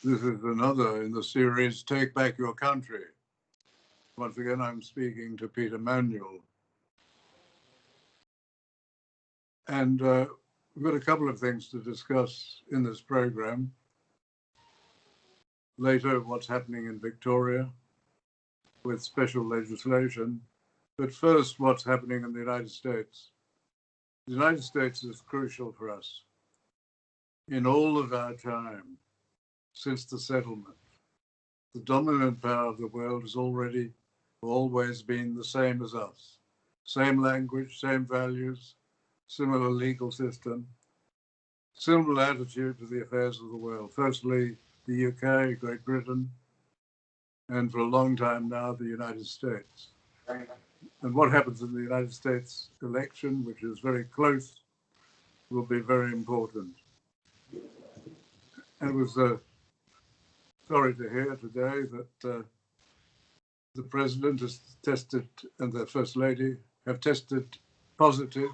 This is another in the series, Take Back Your Country. Once again, I'm speaking to Peter Manuel. And we've got a couple of things to discuss in this program. Later, what's happening in Victoria with special legislation. But first, what's happening in the United States. The United States is crucial for us. In all of our time, since the settlement, the dominant power of the world has always been the same as us. Same language, same values, similar legal system, similar attitude to the affairs of the world. Firstly, the UK, Great Britain, and for a long time now, the United States. And what happens in the United States election, which is very close, will be very important. And it was sorry to hear today that the president has tested and the first lady have tested positive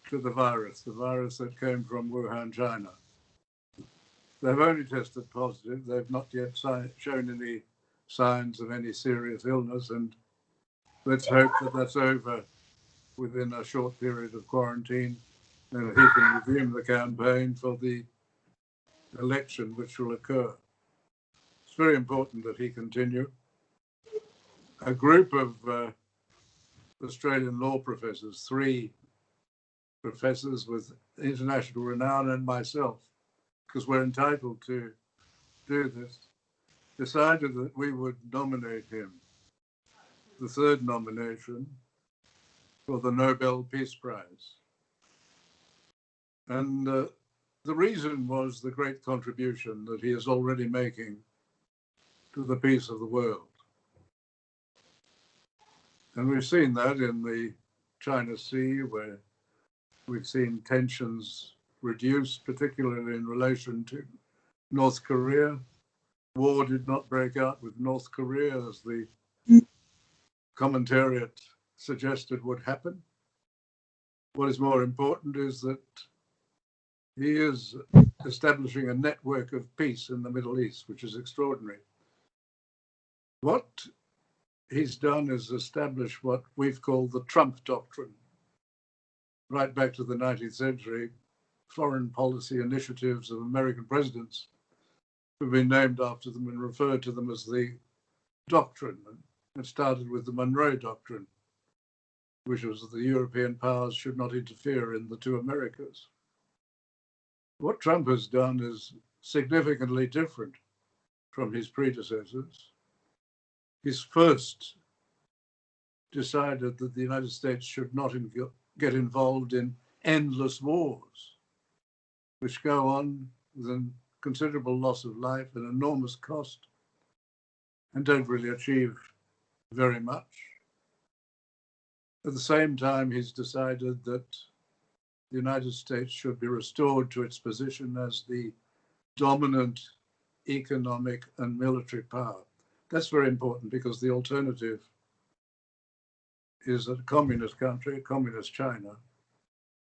to the virus that came from Wuhan, China. They've only tested positive. They've not yet shown any signs of any serious illness, and let's hope that that's over within a short period of quarantine, and he can resume the campaign for the election which will occur. It's very important that he continue. A group of Australian law professors, 3 professors with international renown and myself, because we're entitled to do this, decided that we would nominate him, the 3rd nomination, for the Nobel Peace Prize. And the reason was the great contribution that he is already making to the peace of the world. And we've seen that in the China Sea, where we've seen tensions reduce, particularly in relation to North Korea. War did not break out with North Korea as the commentariat suggested would happen. What is more important is that he is establishing a network of peace in the Middle East, which is extraordinary. What he's done is establish what we've called the Trump Doctrine. Right back to the 19th century, foreign policy initiatives of American presidents have been named after them and referred to them as the Doctrine. It started with the Monroe Doctrine, which was that the European powers should not interfere in the 2 Americas. What Trump has done is significantly different from his predecessors. He's first decided that the United States should not get involved in endless wars, which go on with a considerable loss of life and enormous cost and don't really achieve very much. At the same time, he's decided that the United States should be restored to its position as the dominant economic and military power. That's very important because the alternative is a communist country, communist China,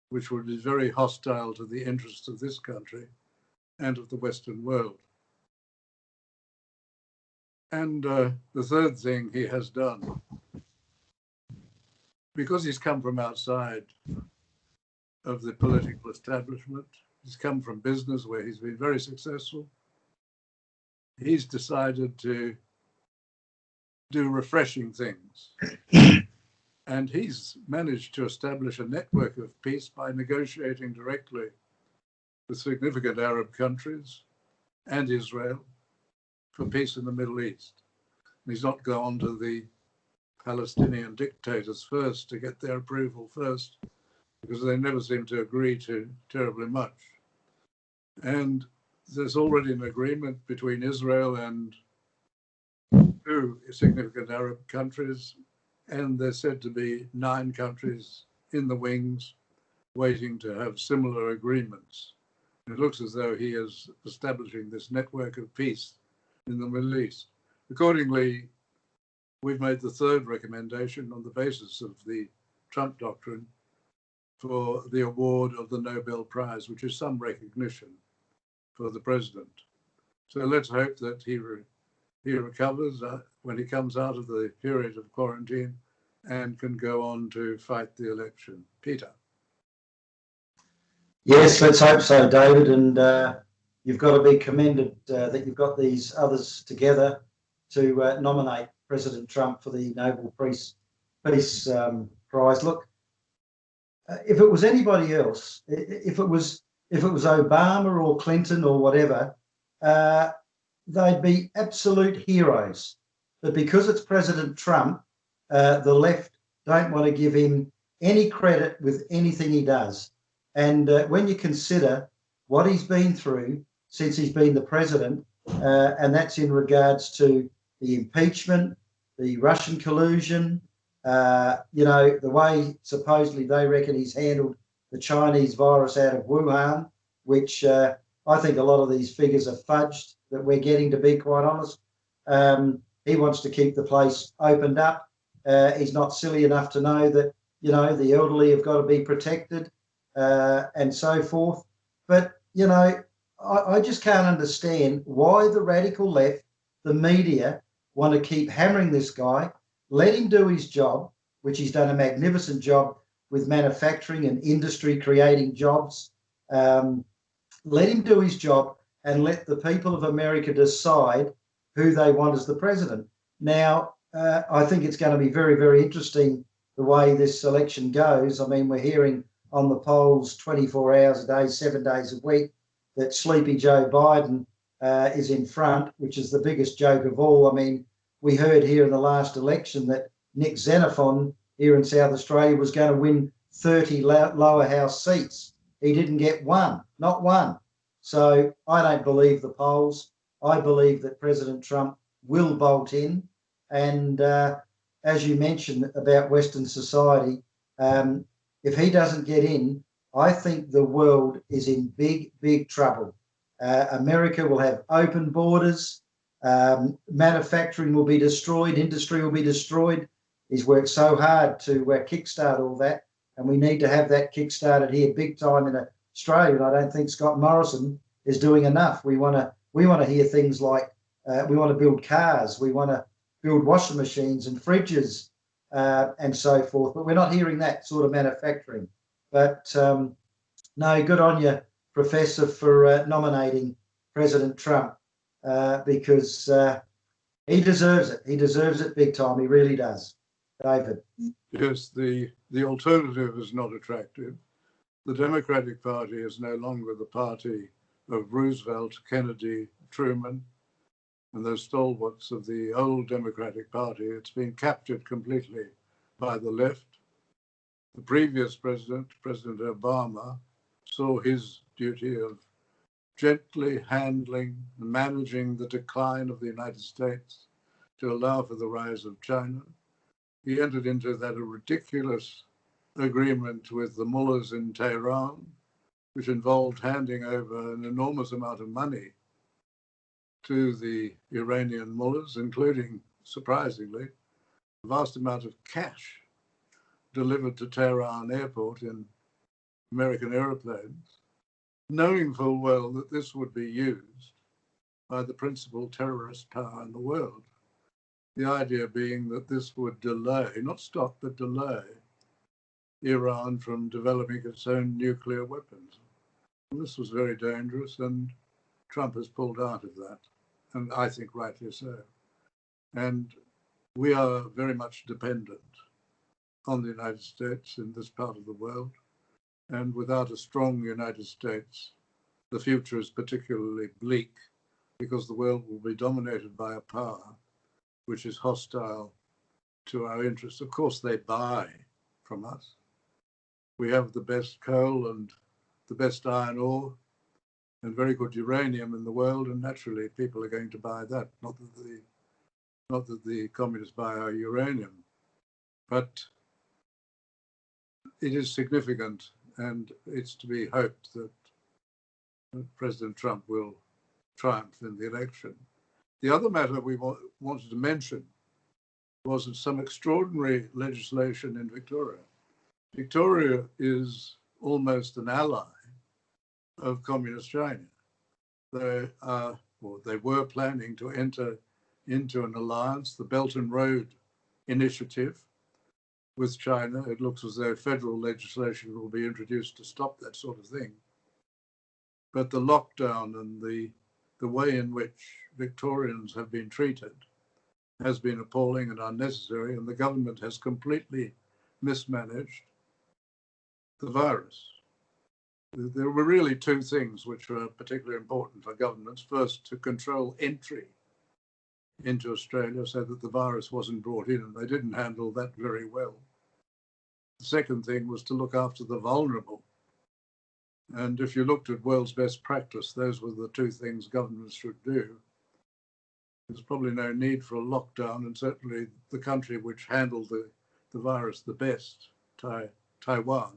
which would be very hostile to the interests of this country and of the Western world. And the third thing he has done, because he's come from outside of the political establishment, he's come from business where he's been very successful, he's decided to do refreshing things. And he's managed to establish a network of peace by negotiating directly with significant Arab countries and Israel for peace in the Middle East. And he's not gone to the Palestinian dictators first to get their approval first, because they never seem to agree to terribly much. And there's already an agreement between Israel and 2 significant Arab countries, and there's said to be 9 countries in the wings waiting to have similar agreements. It looks as though he is establishing this network of peace in the Middle East. Accordingly, we've made the 3rd recommendation on the basis of the Trump Doctrine for the award of the Nobel Prize, which is some recognition for the president. So let's hope that he recovers when he comes out of the period of quarantine and can go on to fight the election. Peter. Yes, let's hope so, David. And you've got to be commended that you've got these others together to nominate President Trump for the Nobel Peace Prize. Look, if it was anybody else, if it was Obama or Clinton or whatever, they'd be absolute heroes. But because it's President Trump, the left don't want to give him any credit with anything he does. And when you consider what he's been through since he's been the president, and that's in regards to the impeachment, the Russian collusion, the way supposedly they reckon he's handled the Chinese virus out of Wuhan, which I think a lot of these figures are fudged that we're getting, to be quite honest. He wants to keep the place opened up. He's not silly enough to know that, the elderly have got to be protected. And so forth. But, I just can't understand why the radical left, the media, want to keep hammering this guy, let him do his job, which he's done a magnificent job with manufacturing and industry, creating jobs. Let him do his job and let the people of America decide who they want as the president. Now, I think it's going to be very, very interesting the way this election goes. I mean, we're hearing on the polls 24 hours a day, 7 days a week, that sleepy Joe Biden is in front, which is the biggest joke of all. I mean, we heard here in the last election that Nick Xenophon here in South Australia was going to win 30 lower house seats. He didn't get one, not one. So I don't believe the polls. I believe that President Trump will bolt in. And as you mentioned about Western society, if he doesn't get in, I think the world is in big, big trouble. America will have open borders. Manufacturing will be destroyed. Industry will be destroyed. He's worked so hard to kickstart all that, and we need to have that kickstarted here big time in Australia. And I don't think Scott Morrison is doing enough. We want to hear things like we want to build cars. We want to build washing machines and fridges. And so forth, but we're not hearing that sort of manufacturing. But no, good on you, Professor, for nominating President Trump because he deserves it. He deserves it big time. He really does. David. Yes, the alternative is not attractive. The Democratic Party is no longer the party of Roosevelt, Kennedy, Truman, and those stalwarts of the old Democratic Party. It's been captured completely by the left. The previous president, President Obama, saw his duty of gently handling and managing the decline of the United States to allow for the rise of China. He entered into that ridiculous agreement with the mullahs in Tehran, which involved handing over an enormous amount of money to the Iranian mullahs, including, surprisingly, a vast amount of cash delivered to Tehran airport in American airplanes, knowing full well that this would be used by the principal terrorist power in the world. The idea being that this would delay, not stop, but delay Iran from developing its own nuclear weapons. And this was very dangerous, and Trump has pulled out of that, and I think rightly so. And we are very much dependent on the United States in this part of the world. And without a strong United States, the future is particularly bleak because the world will be dominated by a power which is hostile to our interests. Of course, they buy from us. We have the best coal and the best iron ore and very good uranium in the world, and naturally people are going to buy that. Not that the communists buy our uranium, but it is significant, and it's to be hoped that President Trump will triumph in the election. The other matter we wanted to mention was some extraordinary legislation in Victoria. Victoria is almost an ally of Communist China. They are or they were planning to enter into an alliance, the Belt and Road Initiative with China. It looks as though federal legislation will be introduced to stop that sort of thing. But the lockdown and the way in which Victorians have been treated has been appalling and unnecessary, and the government has completely mismanaged the virus. There were really two things which were particularly important for governments. First, to control entry into Australia so that the virus wasn't brought in, and they didn't handle that very well. The second thing was to look after the vulnerable. And if you looked at world's best practice, those were the two things governments should do. There's probably no need for a lockdown, and certainly the country which handled the virus the best, Taiwan,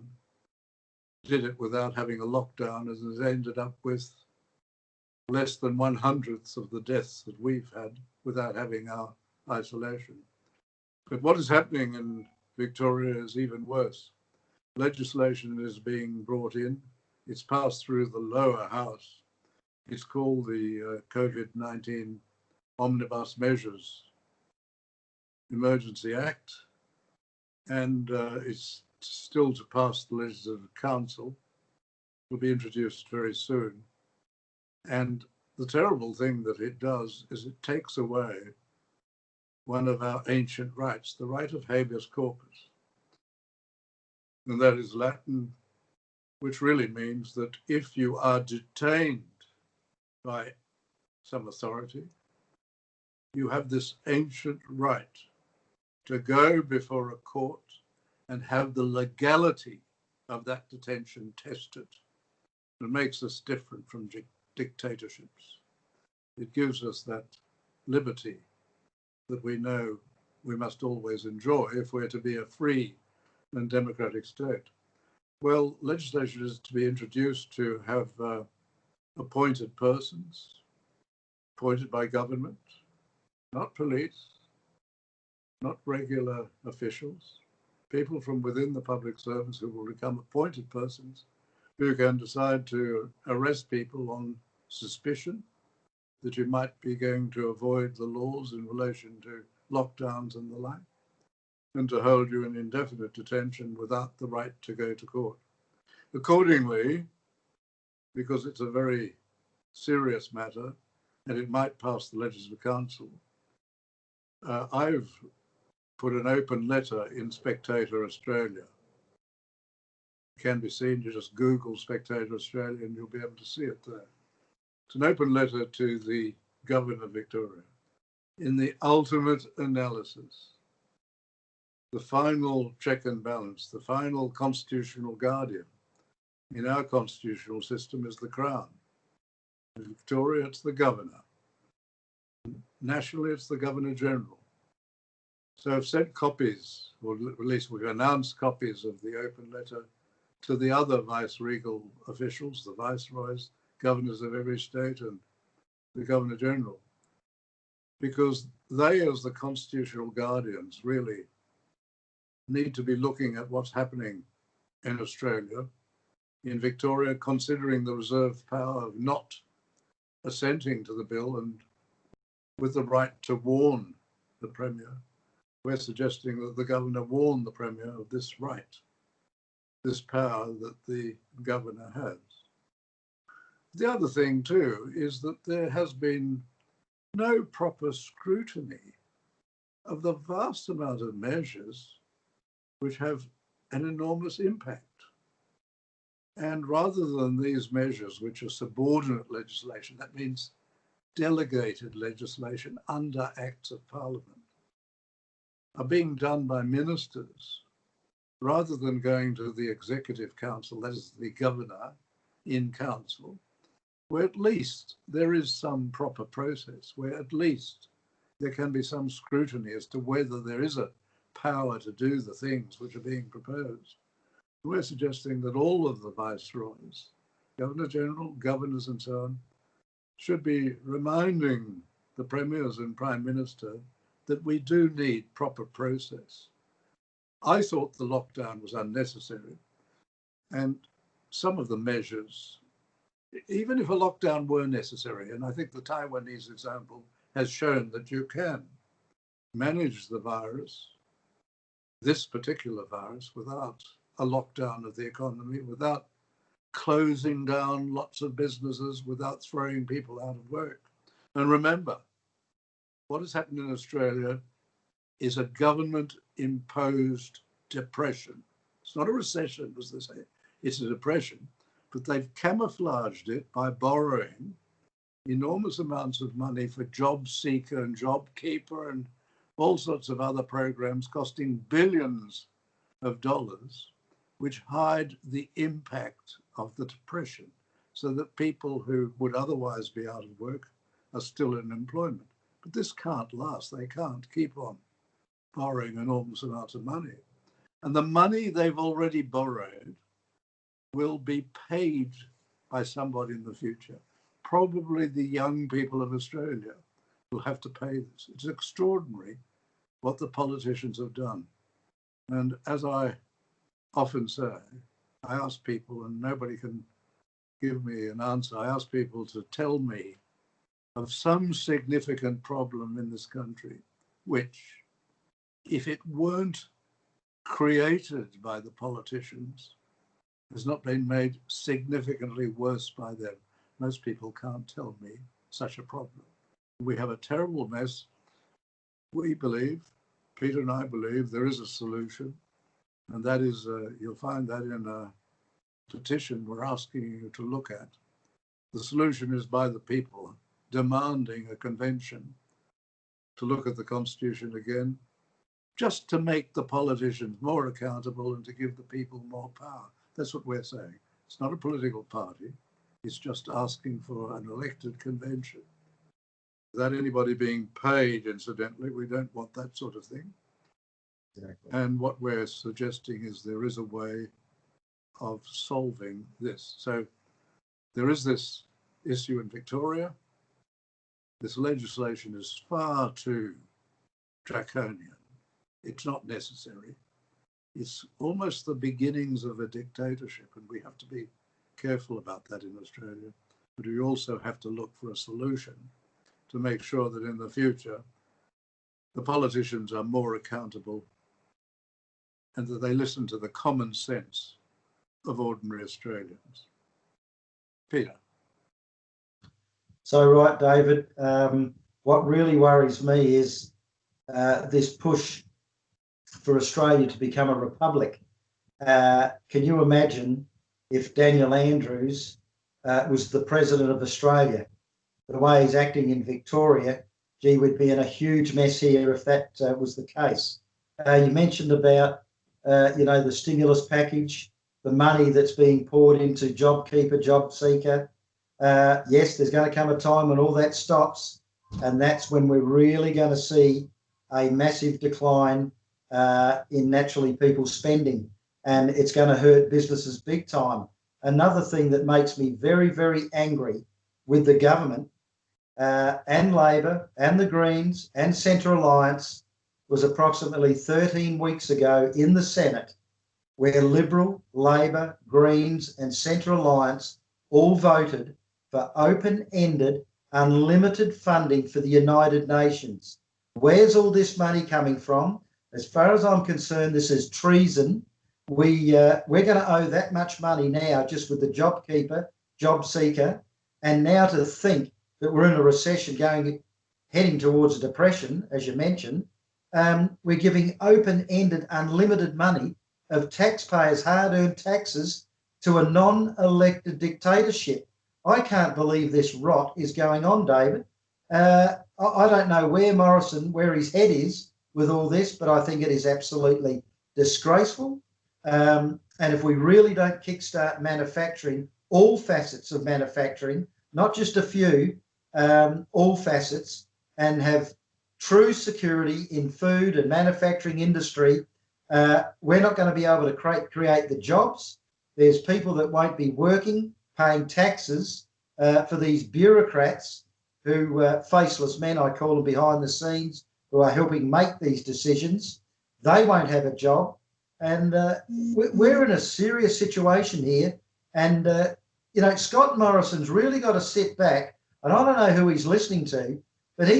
did it without having a lockdown, and has ended up with less than 1/100th of the deaths that we've had without having our isolation. But what is happening in Victoria is even worse. Legislation is being brought in. It's passed through the lower house. It's called the Covid-19 Omnibus Measures Emergency Act, and it's still to pass the Legislative Council. Will be introduced very soon. And the terrible thing that it does is it takes away one of our ancient rights, the right of habeas corpus. And that is Latin, which really means that if you are detained by some authority, you have this ancient right to go before a court and have the legality of that detention tested. It makes us different from dictatorships. It gives us that liberty that we know we must always enjoy if we're to be a free and democratic state. Well, legislation is to be introduced to have appointed persons, appointed by government, not police, not regular officials, people from within the public service who will become appointed persons who can decide to arrest people on suspicion that you might be going to avoid the laws in relation to lockdowns and the like, and to hold you in indefinite detention without the right to go to court. Accordingly, because it's a very serious matter and it might pass the Legislative Council, I've put an open letter in Spectator Australia. It can be seen, you just Google Spectator Australia and you'll be able to see it there. It's an open letter to the Governor of Victoria. In the ultimate analysis, the final check and balance, the final constitutional guardian in our constitutional system is the Crown. In Victoria, it's the Governor. Nationally, it's the Governor General. So I've sent copies, or at least we've announced copies of the open letter to the other vice-regal officials, the viceroys, governors of every state, and the Governor General, because they, as the constitutional guardians, really need to be looking at what's happening in Australia, in Victoria, considering the reserved power of not assenting to the bill and with the right to warn the Premier. We're suggesting that the Governor warn the Premier of this right, this power that the Governor has. The other thing, too, is that there has been no proper scrutiny of the vast amount of measures which have an enormous impact. And rather than these measures, which are subordinate legislation, that means delegated legislation under Acts of Parliament, are being done by ministers, rather than going to the Executive Council, that is the Governor in Council, where at least there is some proper process, where at least there can be some scrutiny as to whether there is a power to do the things which are being proposed. We're suggesting that all of the viceroys, Governor General, governors and so on, should be reminding the premiers and Prime Minister that we do need proper process. I thought the lockdown was unnecessary, and some of the measures, even if a lockdown were necessary, and I think the Taiwanese example has shown that you can manage the virus, this particular virus, without a lockdown of the economy, without closing down lots of businesses, without throwing people out of work. And remember, what has happened in Australia is a government-imposed depression. It's not a recession, as they say, it's a depression, but they've camouflaged it by borrowing enormous amounts of money for Job Seeker and Job Keeper and all sorts of other programs costing billions of dollars, which hide the impact of the depression, so that people who would otherwise be out of work are still in employment. But this can't last. They can't keep on borrowing enormous amounts of money. And the money they've already borrowed will be paid by somebody in the future. Probably the young people of Australia will have to pay this. It's extraordinary what the politicians have done. And as I often say, I ask people, and nobody can give me an answer, I ask people to tell me of some significant problem in this country, which, if it weren't created by the politicians, has not been made significantly worse by them. Most people can't tell me such a problem. We have a terrible mess. We believe, Peter and I believe, there is a solution, and that is, you'll find that in a petition we're asking you to look at. The solution is by the people demanding a convention to look at the Constitution again, just to make the politicians more accountable and to give the people more power. That's what we're saying. It's not a political party. It's just asking for an elected convention. Without anybody being paid, incidentally, we don't want that sort of thing. Exactly. And what we're suggesting is there is a way of solving this. So there is this issue in Victoria. This legislation is far too draconian. It's not necessary. It's almost the beginnings of a dictatorship, and we have to be careful about that in Australia. But we also have to look for a solution to make sure that in the future the politicians are more accountable and that they listen to the common sense of ordinary Australians. Peter. So, right, David, what really worries me is this push for Australia to become a republic. Can you imagine if Daniel Andrews was the president of Australia? The way he's acting in Victoria, gee, we'd be in a huge mess here if that was the case. You mentioned about, the stimulus package, the money that's being poured into JobKeeper, JobSeeker. Yes, there's going to come a time when all that stops, and that's when we're really going to see a massive decline in naturally people spending, and it's going to hurt businesses big time. Another thing that makes me very, very angry with the government and Labor and the Greens and Centre Alliance was approximately 13 weeks ago in the Senate, where Liberal, Labor, Greens and Centre Alliance all voted for open-ended, unlimited funding for the United Nations. Where's all this money coming from? As far as I'm concerned, this is treason. We're going to owe that much money now just with the JobKeeper, JobSeeker, and now to think that we're in a recession heading towards a depression, as you mentioned, we're giving open-ended, unlimited money of taxpayers' hard-earned taxes to a non-elected dictatorship. I can't believe this rot is going on, David. I don't know where his head is with all this, but I think it is absolutely disgraceful. And if we really don't kickstart manufacturing, all facets of manufacturing, not just a few, all facets, and have true security in food and manufacturing industry, we're not going to be able to create the jobs. There's people that won't be working, paying taxes for these bureaucrats who, faceless men, I call them, behind the scenes, who are helping make these decisions. They won't have a job. And we're in a serious situation here. And you know, Scott Morrison's really got to sit back, and I don't know who he's listening to, but he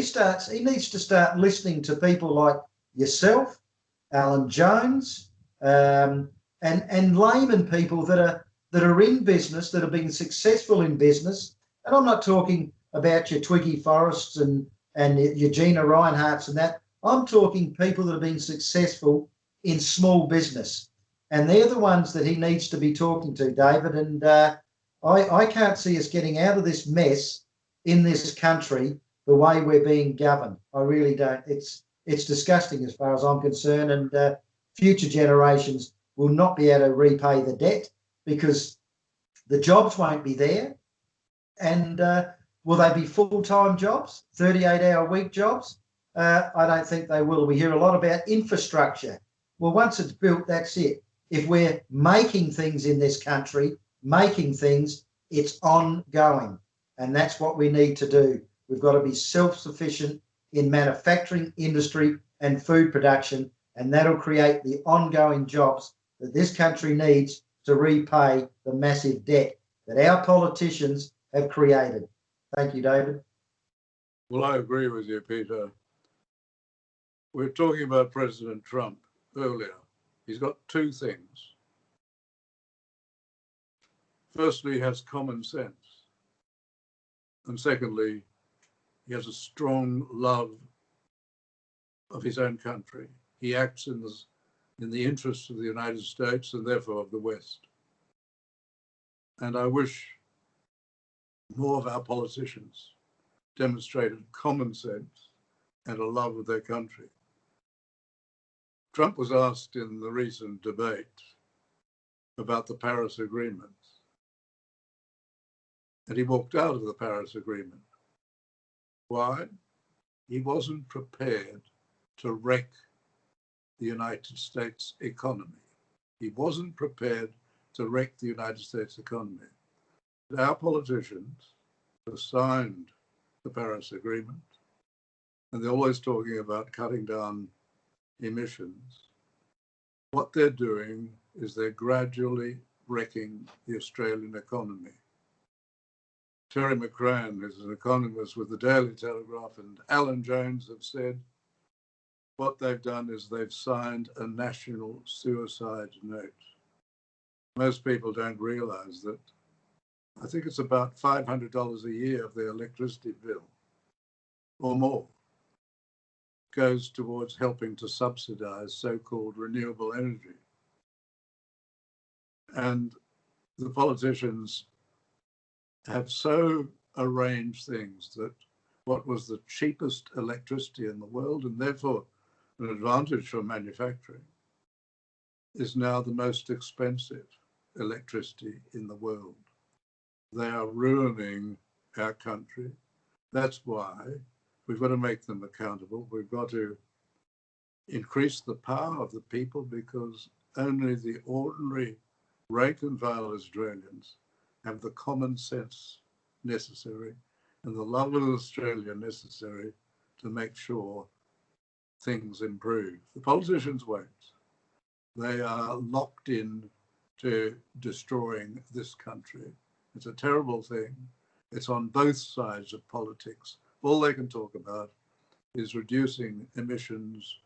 needs to start listening to people like yourself, Alan Jones, and layman people that are in business, that have been successful in business. And I'm not talking about your Twiggy Forrests and your Gina Reinhardts and that. I'm talking people that have been successful in small business. And they're the ones that he needs to be talking to, David. And I can't see us getting out of this mess in this country the way we're being governed. I really don't. It's disgusting as far as I'm concerned. And future generations will not be able to repay the debt because the jobs won't be there. And will they be full-time jobs, 38-hour-week jobs? I don't think they will. We hear a lot about infrastructure. Well, once it's built, that's it. If we're making things in this country, it's ongoing. And that's what we need to do. We've got to be self-sufficient in manufacturing, industry and food production, and that'll create the ongoing jobs that this country needs to repay the massive debt that our politicians have created. Thank you, David. Well, I agree with you, Peter. We were talking about President Trump earlier. He's got two things. Firstly, he has common sense. And secondly, he has a strong love of his own country. He acts in the interests of the United States and therefore of the West. And I wish more of our politicians demonstrated common sense and a love of their country. Trump was asked in the recent debate about the Paris Agreement, and he walked out of the Paris Agreement. Why? He wasn't prepared to wreck the United States economy. He wasn't prepared to wreck the United States economy. But our politicians have signed the Paris Agreement, and they're always talking about cutting down emissions. What they're doing is they're gradually wrecking the Australian economy. Terry McCrann is an economist with the Daily Telegraph, and Alan Jones have said what they've done is they've signed a national suicide note. Most people don't realise that I think it's about $500 a year of their electricity bill or more goes towards helping to subsidise so-called renewable energy. And the politicians have so arranged things that what was the cheapest electricity in the world, and therefore an advantage for manufacturing, is now the most expensive electricity in the world. They are ruining our country. That's why we've got to make them accountable. We've got to increase the power of the people, because only the ordinary rank and file Australians have the common sense necessary and the love of Australia necessary to make sure things improve. The politicians won't. They are locked in to destroying this country. It's a terrible thing. It's on both sides of politics. All they can talk about is reducing emissions.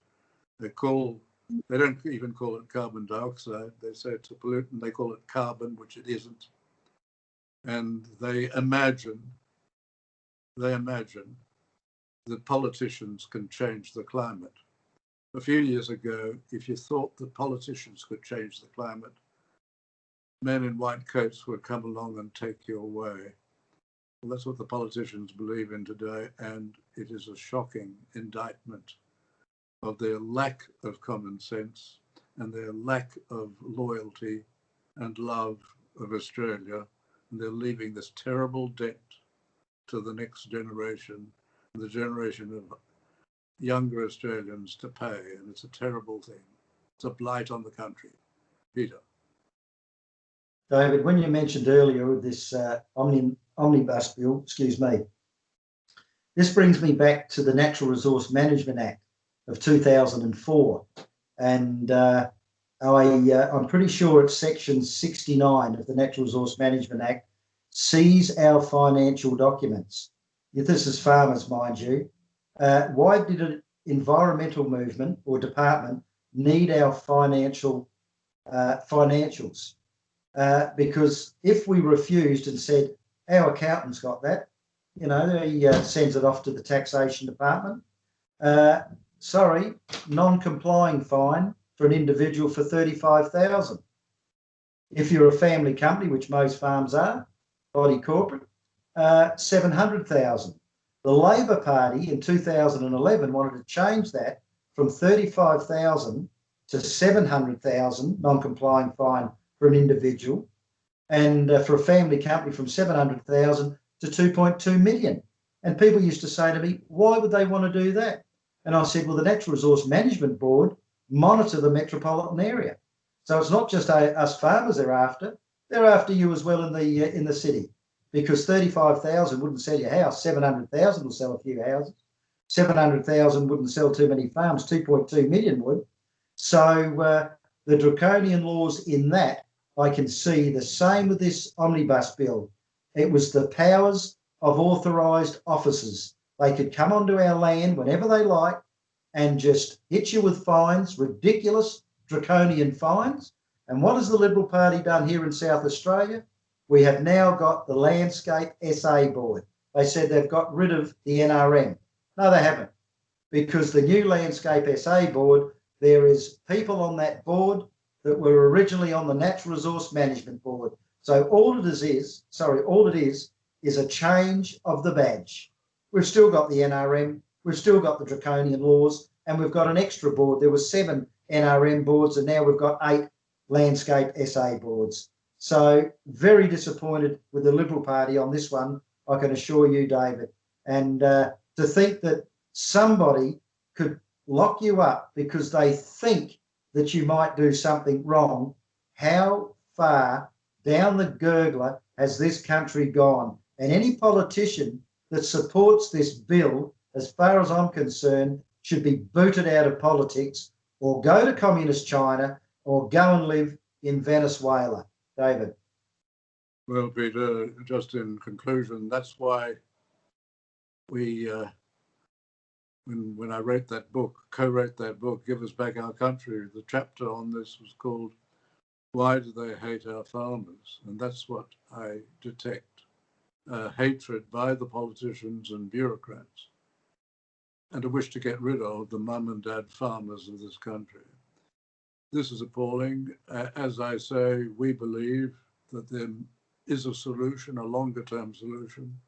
They don't even call it carbon dioxide. They say it's a pollutant. They call it carbon, which it isn't. And they imagine that politicians can change the climate. A few years ago, if you thought that politicians could change the climate, men in white coats would come along and take you away. Well, that's what the politicians believe in today, and it is a shocking indictment of their lack of common sense and their lack of loyalty and love of Australia. And they're leaving this terrible debt to the next generation, the generation of younger Australians to pay, and it's a terrible thing. It's a blight on the country. Peter. David, when you mentioned earlier with this omnibus bill, this brings me back to the Natural Resource Management Act of 2004. And I'm pretty sure it's section 69 of the Natural Resource Management Act. seize our financial documents. This is farmers, mind you. Why did an environmental movement or department need our financials? Because if we refused and said, our accountant's got that, you know, he sends it off to the taxation department. Sorry, non-complying fine for an individual for $35,000. If you're a family company, which most farms are, body corporate, $700,000. The Labor Party in 2011 wanted to change that from $35,000 to $700,000 non-complying fine for an individual, and for a family company from $700,000 to $2.2 million. And people used to say to me, why would they want to do that? And I said, well, the Natural Resource Management Board monitor the metropolitan area. So it's not just us farmers they're after you as well in the city, because 35,000 wouldn't sell your house, 700,000 will sell a few houses. 700,000 wouldn't sell too many farms, 2.2 million would. So the draconian laws in that, I can see the same with this omnibus bill. It was the powers of authorised officers. They could come onto our land whenever they like and just hit you with fines, ridiculous draconian fines. And what has the Liberal Party done here in South Australia? We have now got the Landscape SA Board. They said they've got rid of the NRM. No, they haven't, because the new Landscape SA Board, there is people on that board that were originally on the Natural Resource Management Board. So all it is a change of the badge. We've still got the NRM, we've still got the draconian laws, and we've got an extra board. There were 7 NRM boards, and now we've got 8 Landscape SA boards. So very disappointed with the Liberal Party on this one, I can assure you, David. And to think that somebody could lock you up because they think that you might do something wrong, how far down the gurgler has this country gone? And any politician that supports this bill, as far as I'm concerned, should be booted out of politics or go to communist China or go and live in Venezuela. David. Well, Peter, just in conclusion, that's why we, when I wrote that book, co-wrote that book, Give Us Back Our Country, the chapter on this was called Why Do They Hate Our Farmers? And that's what I detect, hatred by the politicians and bureaucrats, and a wish to get rid of the mum and dad farmers of this country. This is appalling. As I say, we believe that there is a solution, a longer-term solution,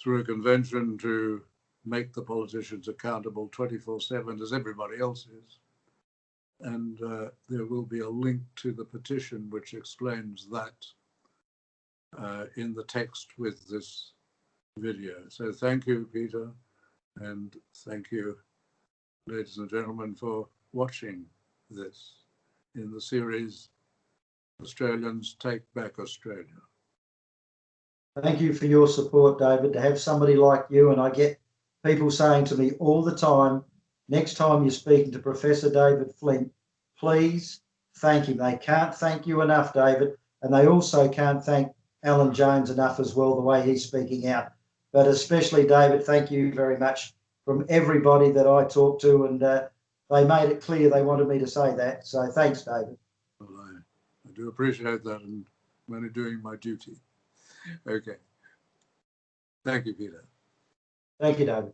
through a convention to make the politicians accountable 24/7, as everybody else is. And there will be a link to the petition which explains that in the text with this video. So thank you, Peter, and thank you, ladies and gentlemen, for watching this in the series Australians Take Back Australia. Thank you for your support, David, to have somebody like you. And I get people saying to me all the time, next time you're speaking to Professor David Flint, please thank him. They can't thank you enough, David. And they also can't thank Alan Jones enough as well, the way he's speaking out. But especially, David, thank you very much from everybody that I talked to. And they made it clear they wanted me to say that. So thanks, David. Well, I do appreciate that, and I'm only doing my duty. Okay. Thank you, Peter. Thank you, David.